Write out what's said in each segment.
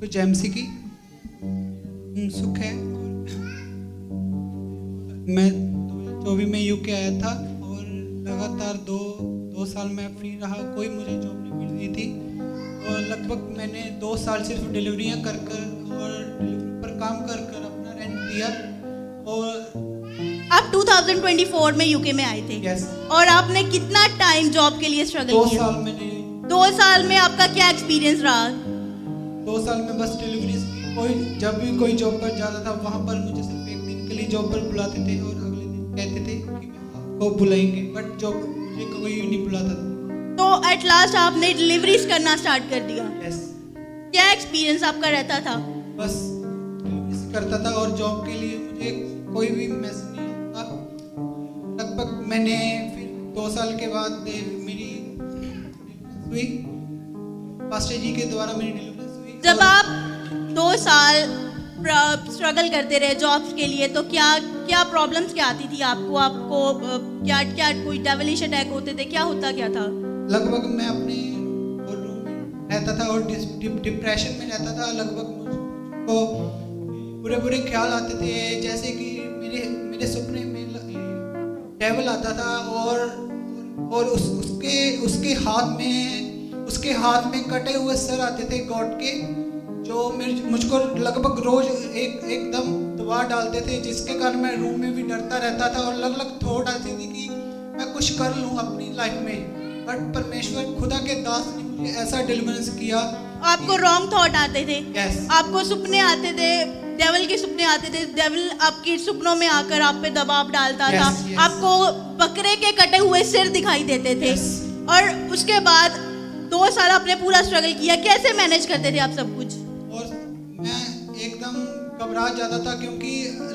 कुछ एमसी की सुख है। मैं 2024 में यूके आया था और लगातार दो साल मैं फ्री रहा, कोई मुझे जॉब नहीं मिल रही थी और लगभग मैंने 2 साल सिर्फ डिलीवरियां कर और डिलीवरी पर काम कर अपना रेंट दिया। और आप 2024 में यूके में आए थे। यस। और आपने कितना टाइम जॉब के लिए स्ट्रगल 2 किया? साल मैंने 2 साल में आपका क्या एक्सपीरियंस रहा? 2 साल में बस डिलीवरीज की, कोई जब भी कोई जॉब पर जाता था वहाँ पर मुझे सिर्फ 1 दिन के लिए जॉब पर बुलाते थे और अगले दिन कहते थे कि आपको बुलाएंगे, बट जॉब मुझे कोई नहीं बुलाता था। तो एट लास्ट आपने डिलीवरीज करना स्टार्ट कर दिया। यस। क्या एक्सपीरियंस आपका रहता था? बस डिलीवरीज करता था और जॉब के लिए मुझे कोई भी मैसेज नहीं आता। लगभग मैंने फिर 2 साल के बाद मेरी हुई, पास्टर जी के द्वारा मेरी डिलीवरी हुई। जब आप 2 साल स्ट्रगल करते रहे जॉब्स के लिए, तो क्या प्रॉब्लम्स क्या आती थी आपको क्या कोई डेविलिश अटैक होते थे, क्या होता क्या था? लगभग मैं अपने रूम में रहता था और डिप्रेशन में रहता था। लगभग मुझको बुरे ख्याल आते थे, जैसे कि मेरे सपने में डेविल आता था और उसके हाथ में कटे हुए सर आते थे गॉड के, जो मुझको लगभग रोज एकदम दबा डालते थे, जिसके कारण मैं रूम में भी डरता रहता था और अलग थॉट आती थी कि मैं कुछ कर लूँ अपनी लाइफ में। बट परमेश्वर खुदा के दास ने मुझे ऐसा डिलीवरेंस किया। आपको रॉन्ग थॉट आते थे? Yes. आपको सपने आते थे, डेविल के सपने आते थे, डेविल आपके सपनों में आकर आप पे दबाव डालता था। Yes. आपको बकरे के कटे हुए सिर दिखाई देते थे। Yes. और उसके बाद 2 साल आपने पूरा स्ट्रगल किया, कैसे मैनेज करते थे आप सब कुछ? और मैं एकदम घबरा जाता था, क्योंकि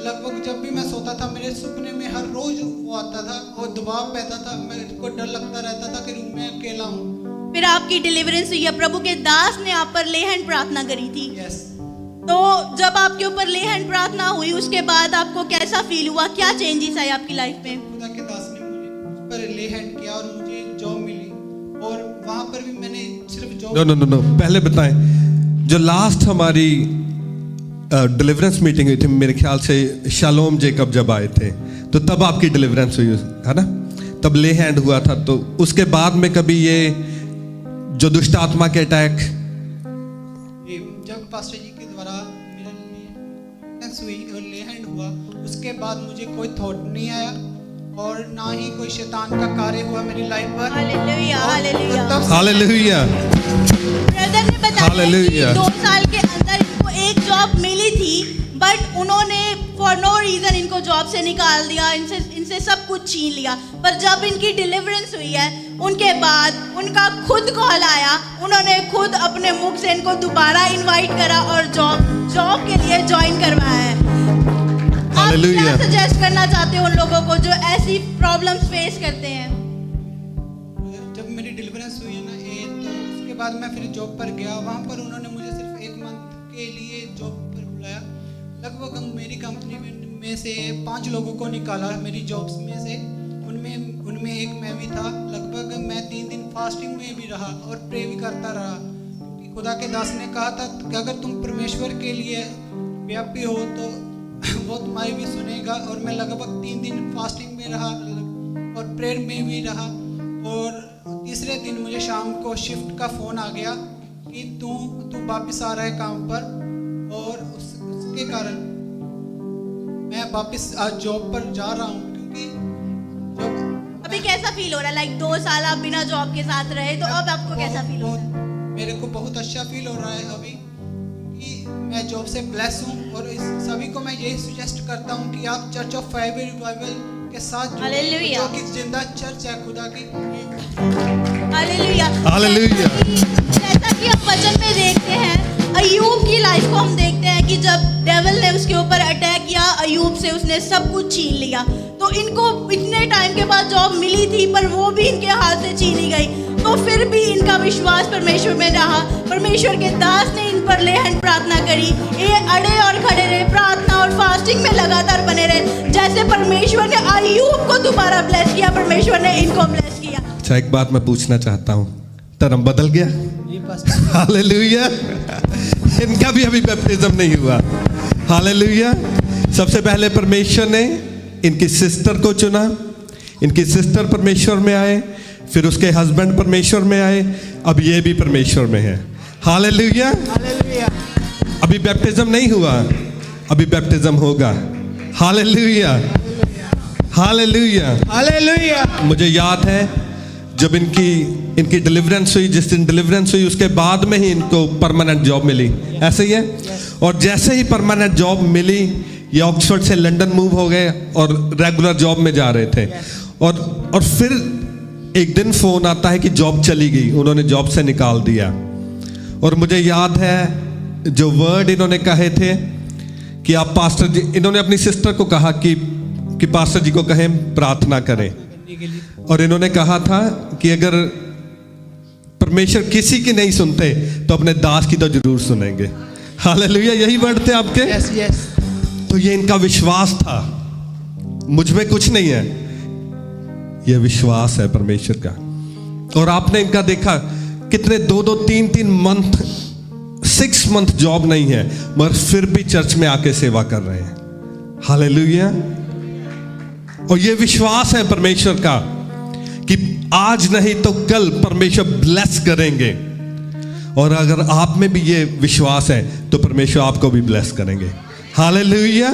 लगभग जब भी मैं सोता था मेरे सपने में हर रोज वो आता था और दबाव पैदा था, मेरे को डर लगता रहता था कि रूम में अकेला हूँ। फिर आपकी डिलीवरेंस हुई है, प्रभु के दास ने आप पर ले हैंड प्रार्थना करी थी। यस। तो जब आपके ऊपर ले हैंड प्रार्थना हुई, उसके बाद आपको कैसा फील हुआ, क्या चेंजेस आए आपकी लाइफ में? खुदा के दास ने मुझ पर ले हैंड किया और मुझे जॉब मिली और वहाँ पर भी मैंने सिर्फ जॉब नो पहले बताएं, जो लास्ट हमारी डिलीवरेंस मीटिंग हुई थी, मेरे ख्याल से शालोम जेकब जब आए थे, तो तब आपकी डिलीवरेंस हुई है ना, तब ले हैंड हुआ था। तो उसके बाद में कभी ये जो दुष्ट आत्मा के अटैक, जब पास्टर जी के द्वारा मेरा डिलीवरेंस हुई और ले हैंड हुआ, उसके बाद मुझे कोई थॉट नहीं आया और ना ही कोई शैतान का कार्य हुआ मेरी लाइफ पर। Hallelujah, hallelujah, hallelujah. ब्रदर ने बताया कि 2 साल के अंदर इनको एक जॉब मिली थी, बट उन्होंने फॉर नो रीजन इनको जॉब से निकाल दिया, इनसे सब कुछ छीन लिया। पर जब इनकी डिलीवरेंस हुई है, उनके बाद उनका खुद कॉल आया, उन्होंने खुद अपने मुख से इनको दोबारा इनवाइट करा और जॉब के लिए ज्वाइन करवाया है। आप क्या सजेस्ट करना चाहते हो उन लोगों को जो ऐसी प्रॉब्लम्स फेस करते हैं? जब मेरी डिलीवरेंस हुई है ना तो उसके बाद मैं फिर जॉब पर गया, वहाँ पर उन्होंने मुझे सिर्फ 1 मंथ के लिए जॉब पर बुलाया। लगभग मेरी कंपनी में से 5 लोगों को निकाला मेरी जॉब्स में से, उनमें एक मैं भी था। लगभग मैं 3 दिन फास्टिंग में भी रहा और प्रे भी करता रहा, क्योंकि खुदा के दास ने कहा था कि अगर तुम परमेश्वर के लिए व्यापी हो तो वो तुम्हारी भी सुनेगा। और मैं लगभग 3 दिन फास्टिंग में रहा और प्रेयर में भी रहा। और तीसरे दिन मुझे शाम को शिफ्ट का फ़ोन आ गया कि तू वापस आ रहा है काम पर, और उसके कारण मैं वापस आज जॉब पर जा रहा हूँ। क्योंकि जब अभी कैसा फील हो रहा है? लाइक 2 साल आप बिना जॉब के साथ रहे, तो अब आपको कैसा फील हो रहा है? मेरे को बहुत अच्छा फील हो रहा है अभी कि मैं जॉब से ब्लेस हूँ। और सभी को मैं यही सजेस्ट करता हूँ कि आप चर्च ऑफ फाइव रिवाइवल के साथ हालेलुया, जो कि जिंदा चर्च है खुदा की। Hallelujah, hallelujah. जैसा कि हम वचन में देखते हैं, अय्यूब की लाइफ को हम देखते हैं कि जब डेविल ने उसके ऊपर अटैक किया, अय्यूब से उसने सब कुछ छीन लिया। तो इनको इतने टाइम के बाद जॉब मिली थी, पर वो भी इनके हाथ से छीनी गई। तो फिर भी इनका विश्वास परमेश्वर में रहा। परमेश्वर के दास ने इन पर ले हैंड प्रार्थना करी, ये अड़े और खड़े रहे, प्रार्थना और फास्टिंग में लगातार बने रहे। जैसे परमेश्वर ने अय्यूब को दोबारा ब्लेस किया, परमेश्वर ने इनको ब्लेस किया। अच्छा, एक बात मैं पूछना चाहता हूँ, धर्म बदल गया? जी पास्टर। हालेलुया। इनका भी अभी बैप्टिज्म नहीं हुआ। हालेलुया। सबसे पहले परमेश्वर ने इनकी सिस्टर को चुना, इनकी सिस्टर परमेश्वर में आए, फिर उसके हस्बैंड परमेश्वर में आए, अब ये भी परमेश्वर में है। हालेलुया। हालेलुया। अभी बैप्टिज्म नहीं हुआ, अभी बैप्टिज्म होगा। हालेलुया। हालेलुया। हालेलुया। मुझे याद है जब इनकी डिलीवरेंस हुई, जिस दिन डिलीवरेंस हुई उसके बाद में ही इनको परमानेंट जॉब मिली। ऐसे ही है। और जैसे ही परमानेंट जॉब मिली, ये ऑक्सफोर्ड से लंदन मूव हो गए और रेगुलर जॉब में जा रहे थे। और फिर एक दिन फोन आता है कि जॉब चली गई, उन्होंने जॉब से निकाल दिया। और मुझे याद है जो वर्ड इन्होंने कहे थे कि आप पास्टर जी, इन्होंने अपनी सिस्टर को कहा कि पास्टर जी को कहें प्रार्थना करें। और इन्होंने कहा था कि अगर परमेश्वर किसी की नहीं सुनते तो अपने दास की तो जरूर सुनेंगे। हालेलुया। यही वर्ड थे आपके। Yes yes. तो ये इनका विश्वास था, मुझ में कुछ नहीं है, ये विश्वास है परमेश्वर का। और आपने इनका देखा कितने 2-2, 3-3 मंथ, 6 मंथ जॉब नहीं है, मगर फिर भी चर्च में आके सेवा कर रहे हैं। हालेलुया। और ये विश्वास है परमेश्वर का कि आज नहीं तो कल परमेश्वर ब्लेस करेंगे। और अगर आप में भी ये विश्वास है तो परमेश्वर आपको भी ब्लेस करेंगे। हालेलुया।